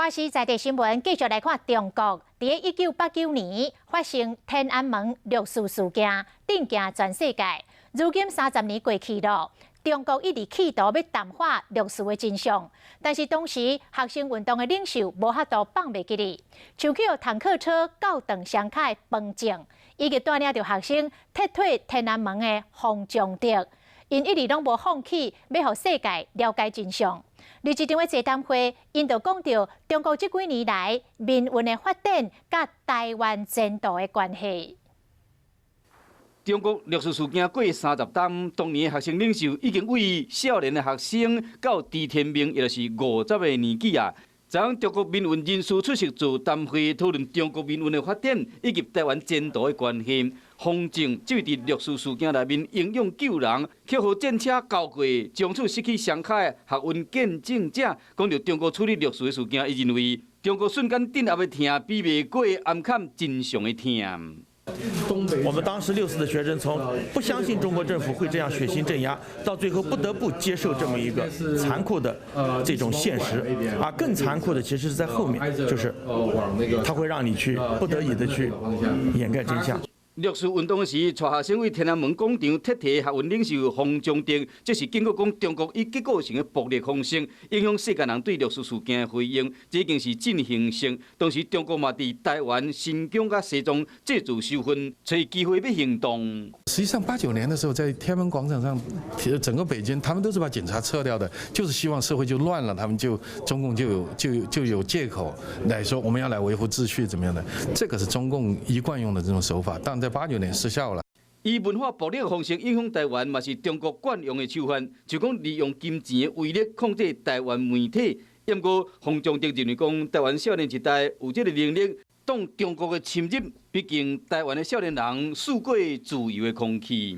华视在地新闻继续来看中国，在1989年发生天安门六四事件，震惊全世界。如今30年过去了，中国一直企图要淡化六四的真相，但是当时学生运动的领袖无法度放袂记哩，像去坦克车到长双凯崩正，以及带领着学生撤退天安门的方中德，因一直拢无放弃要互世界了解真相。日这场的座谈会，因就讲到中国这几年来民运的发展，甲台湾前途的关系。中国六四事件过30担，当年的学生领袖已经为少年的学生到知天命，也就是50的年纪啊。昨中国民运人士出席座谈会，讨论中国民运的发展以及台湾前途的关系。方正这位伫六四事件内面英勇救人，却互战车交过，从此失去双凯学运见证者。讲到中国处理六四的事件，伊认为中国瞬间镇压的痛，比袂过暗砍真相的痛。我们当时6·4的学生从不相信中国政府会这样血腥镇压，到最后不得不接受这么一个残酷的这种现实。啊，更残酷的其实是在后面，就是他会让你去不得已的去掩盖真相。六四运动时，带学生为天安门广场撤退学运领袖方中德，这是经过讲中国以结构性的暴力方式影响世界人对六四事件的回应，这已经是进行式。当时中国嘛伫台湾、新疆甲西藏借助受训，找机会要行动。实际上89年的时候，在天安门广场上，整个北京他们都是把警察撤掉的，就是希望社会就乱了，他们中共就有借口来说我们要来维护秩序怎么样的，这个是中共一贯用的这种手法，但在89年失效了。以文化暴力的方式影响台湾，嘛是中国惯用的手法，就讲利用金钱的威力控制台湾媒体。不过，方中德认为讲，台湾少年一代有这个能力挡中国的侵入，毕竟台湾的少年人试过自由的空气。